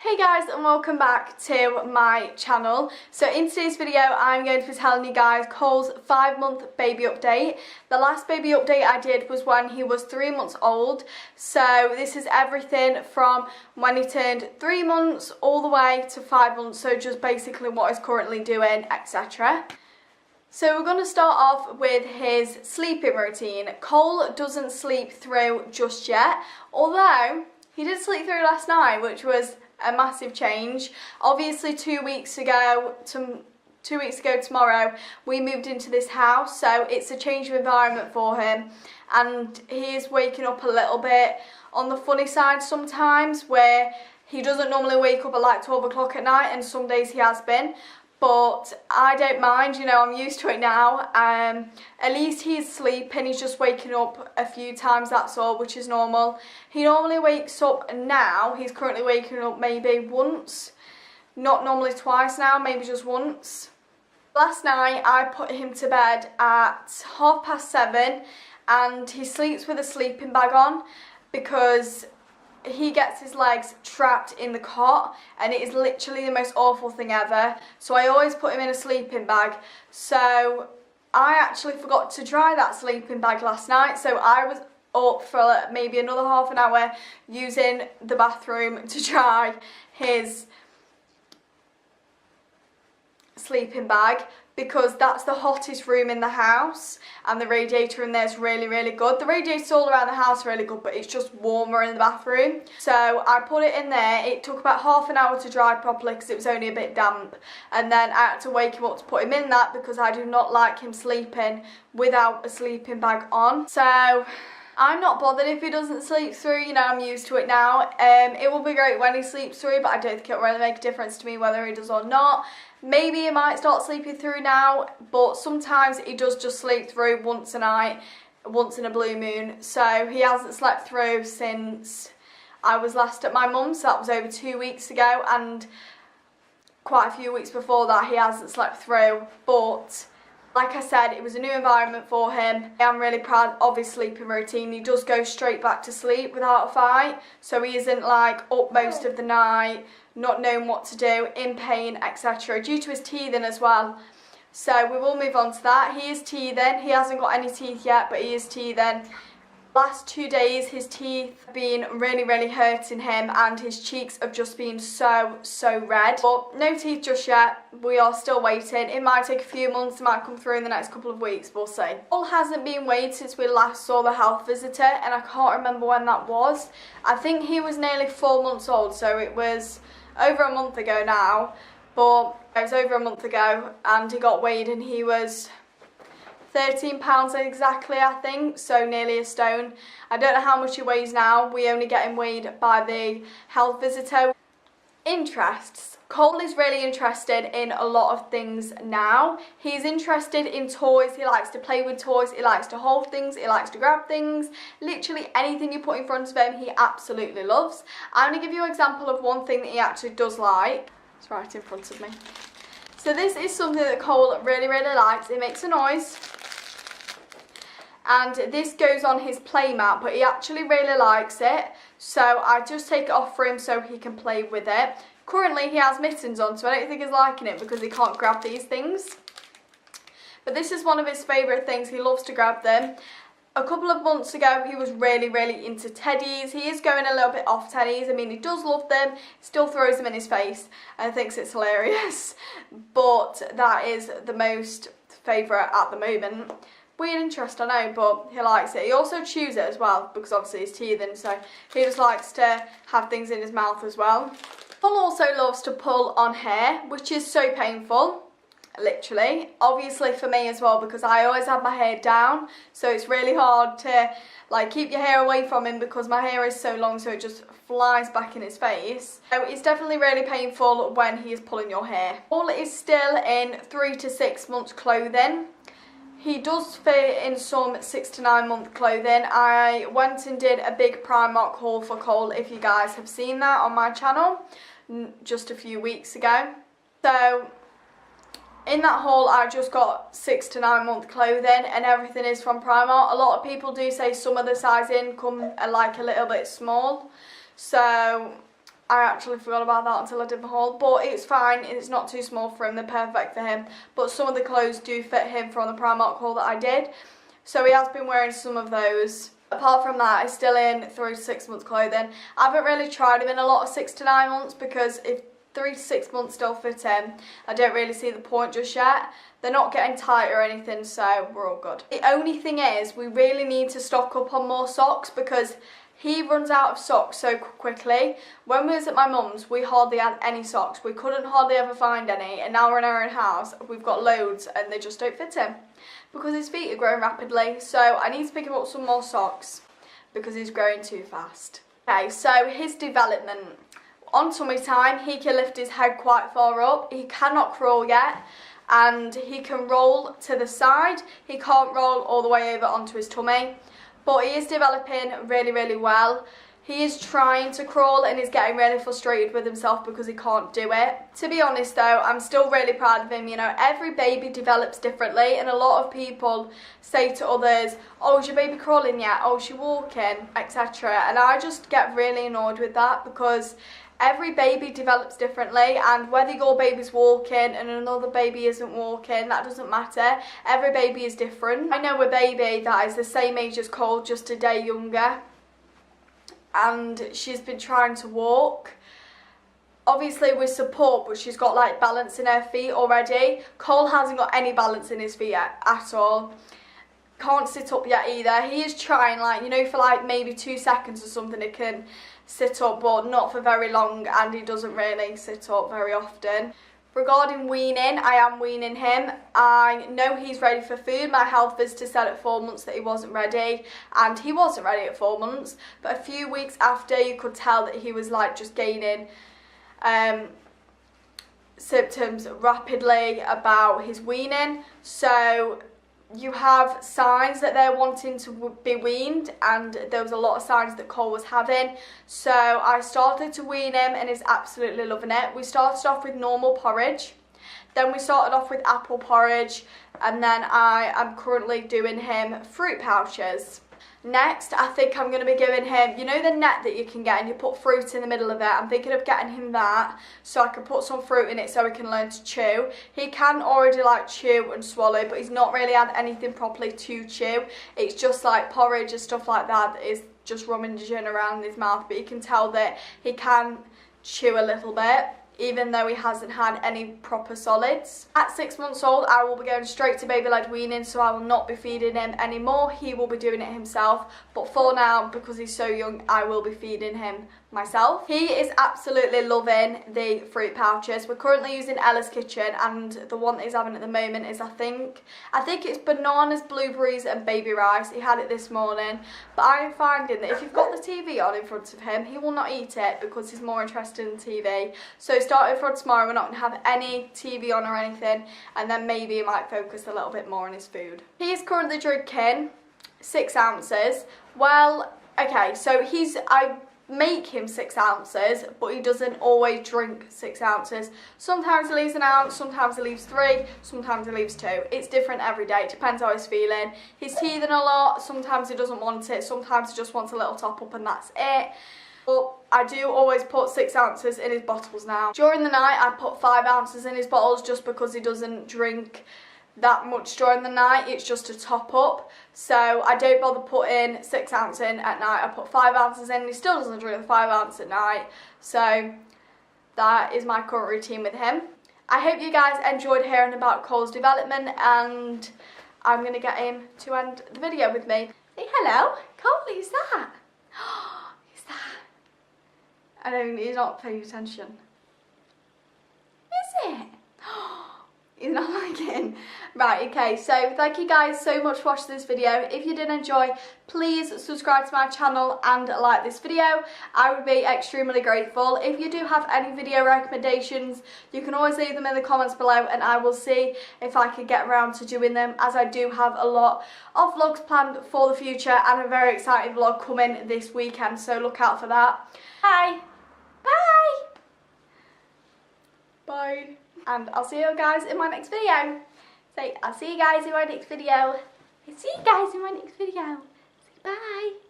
Hey guys, and welcome back to my channel. So in today's video I'm going to be telling you guys Cole's 5-month baby update. The last baby update I did was when he was 3 months old, so this is everything from when he turned 3 months all the way to 5 months, so just basically what he's currently doing, etc. So we're going to start off with his sleeping routine. Cole doesn't sleep through just yet, although he did sleep through last night, which was a massive change. Obviously 2 weeks ago tomorrow we moved into this house, so it's a change of environment for him, and he is waking up a little bit on the funny side sometimes, where he doesn't normally wake up at like 12 o'clock at night, and some days he has been. But I don't mind, you know, I'm used to it now. At least he's sleeping, he's just waking up a few times, that's all, which is normal. He normally wakes up now, he's currently waking up maybe once, not normally twice now, maybe just once. Last night I put him to bed at 7:30, and he sleeps with a sleeping bag on because he gets his legs trapped in the cot, and it is literally the most awful thing ever. So I always put him in a sleeping bag. So I actually forgot to dry that sleeping bag last night, so I was up for maybe another half an hour using the bathroom to dry his sleeping bag, because that's the hottest room in the house, and the radiator in there is really good. The radiators all around the house are really good, but it's just warmer in the bathroom. So I put it in there. It took about half an hour to dry properly because it was only a bit damp, and then I had to wake him up to put him in that because I do not like him sleeping without a sleeping bag on. So I'm not bothered if he doesn't sleep through, you know, I'm used to it now. It will be great when he sleeps through, but I don't think it'll really make a difference to me whether he does or not. Maybe he might start sleeping through now, but sometimes he does just sleep through once a night, once in a blue moon. So he hasn't slept through since I was last at my mum's, so that was over 2 weeks ago, and quite a few weeks before that he hasn't slept through. But like I said, it was a new environment for him. I'm really proud of his sleeping routine. He does go straight back to sleep without a fight, so he isn't like up most of the night, not knowing what to do, in pain, etc. due to his teething as well. So we will move on to that. He is teething. He hasn't got any teeth yet, but he is teething. Last 2 days his teeth have been really hurting him, and his cheeks have just been so red. But no teeth just yet. We are still waiting. It might take a few months, it might come through in the next couple of weeks, we'll see. Cole hasn't been weighed since we last saw the health visitor, and I can't remember when that was. I think he was nearly 4 months old, so it was over a month ago now. But it was over a month ago, and he got weighed and he was 13 pounds exactly, I think, so nearly a stone. I don't know how much he weighs now. We only get him weighed by the health visitor. Interests. Cole is really interested in a lot of things now. He's interested in toys. He likes to play with toys. He likes to hold things. He likes to grab things. Literally anything you put in front of him, he absolutely loves. I'm going to give you an example of one thing that he actually does like. It's right in front of me. So this is something that Cole really likes. It makes a noise, and this goes on his play mat, but he actually really likes it, so I just take it off for him so he can play with it. Currently he has mittens on, so I don't think he's liking it because he can't grab these things, but this is one of his favourite things. He loves to grab them. A couple of months ago he was really into teddies. He is going a little bit off teddies. I mean, he does love them, he still throws them in his face and thinks it's hilarious, but that is the most favourite at the moment. Weird interest, I know, but he likes it. He also chews it as well, because obviously he's teething, so he just likes to have things in his mouth as well. Cole also loves to pull on hair, which is so painful, literally. Obviously for me as well, because I always have my hair down, so it's really hard to like keep your hair away from him because my hair is so long, so it just flies back in his face. So it's definitely really painful when he is pulling your hair. Cole is still in 3 to 6 months clothing. He does fit in some 6 to 9 month clothing. I went and did a big Primark haul for Cole, if you guys have seen that on my channel, just a few weeks ago. So in that haul I just got 6 to 9 month clothing, and everything is from Primark. A lot of people do say some of the sizing come like a little bit small, so I actually forgot about that until I did my haul, but it's fine, it's not too small for him, they're perfect for him, but some of the clothes do fit him from the Primark haul that I did, so he has been wearing some of those. Apart from that, he's still in 3 to 6 months clothing. I haven't really tried him in a lot of 6 to 9 months because if 3 to 6 months still fit him, I don't really see the point just yet. They're not getting tight or anything, so we're all good. The only thing is, we really need to stock up on more socks because he runs out of socks so quickly. When we was at my mum's, we hardly had any socks. We couldn't hardly ever find any, and now we're in our own house, we've got loads and they just don't fit him because his feet are growing rapidly. So I need to pick him up some more socks because he's growing too fast. Okay, so his development. On tummy time, he can lift his head quite far up. He cannot crawl yet, and he can roll to the side. He can't roll all the way over onto his tummy. But he is developing really, really well. He is trying to crawl and is getting really frustrated with himself because he can't do it. To be honest though, I'm still really proud of him. You know, every baby develops differently, and a lot of people say to others, oh, is your baby crawling yet? Oh, is she walking? Etc. And I just get really annoyed with that because every baby develops differently, and whether your baby's walking and another baby isn't walking, that doesn't matter. Every baby is different. I know a baby that is the same age as Cole, just a day younger, and she's been trying to walk. Obviously with support, but she's got like balance in her feet already. Cole hasn't got any balance in his feet at all. Can't sit up yet either. He is trying, like, you know, for like maybe 2 seconds or something he can sit up, but not for very long, and he doesn't really sit up very often. Regarding weaning, I am weaning him. I know he's ready for food. My health visitor said at 4 months that he wasn't ready, and he wasn't ready at 4 months, but a few weeks after you could tell that he was like just gaining symptoms rapidly about his weaning. So you have signs that they're wanting to be weaned, and there was a lot of signs that Cole was having. So I started to wean him and he's absolutely loving it. We started off with normal porridge, then we started off with apple porridge, and then I am currently doing him fruit pouches. Next, I think I'm going to be giving him, you know the net that you can get and you put fruit in the middle of it? I'm thinking of getting him that so I can put some fruit in it so he can learn to chew. He can already like chew and swallow, but he's not really had anything properly to chew. It's just like porridge and stuff like that is just rummaging around in his mouth, but you can tell that he can chew a little bit, even though he hasn't had any proper solids. At 6 months old, I will be going straight to baby-led weaning, so I will not be feeding him anymore. He will be doing it himself, but for now, because he's so young, I will be feeding him myself. He is absolutely loving the fruit pouches. We're currently using Ella's Kitchen, and the one that he's having at the moment is I think it's bananas, blueberries and baby rice. He had it this morning, but I'm finding that if you've got the TV on in front of him, he will not eat it because he's more interested in TV. So starting from tomorrow, we're not going to have any TV on or anything, and then maybe he might focus a little bit more on his food. He is currently drinking 6 ounces. Well, okay, so I make him 6 ounces, but he doesn't always drink 6 ounces. Sometimes he leaves an ounce, sometimes he leaves 3, sometimes he leaves 2. It's different every day, it depends how he's feeling. He's teething a lot, sometimes he doesn't want it, sometimes he just wants a little top up and that's it. But I do always put 6 ounces in his bottles now. During the night I put 5 ounces in his bottles just because he doesn't drink that much during the night. It's just a top up, so I don't bother putting 6 ounces in at night. I put 5 ounces in. He still doesn't drink the 5 ounce at night, so that is my current routine with him. I hope you guys enjoyed hearing about Cole's development, and I'm going to get him to end the video with me. Say hello. Cole, who's that? Who's that? I don't, he's not paying attention. Is it? He's not liking. Right, okay, so thank you guys so much for watching this video. If you did enjoy, please subscribe to my channel and like this video. I would be extremely grateful. If you do have any video recommendations, you can always leave them in the comments below, and I will see if I can get around to doing them, as I do have a lot of vlogs planned for the future and a very exciting vlog coming this weekend, so look out for that. Bye. Bye. Bye. And I'll see you guys in my next video. Say, I'll see you guys in my next video. I'll see you guys in my next video. Say bye.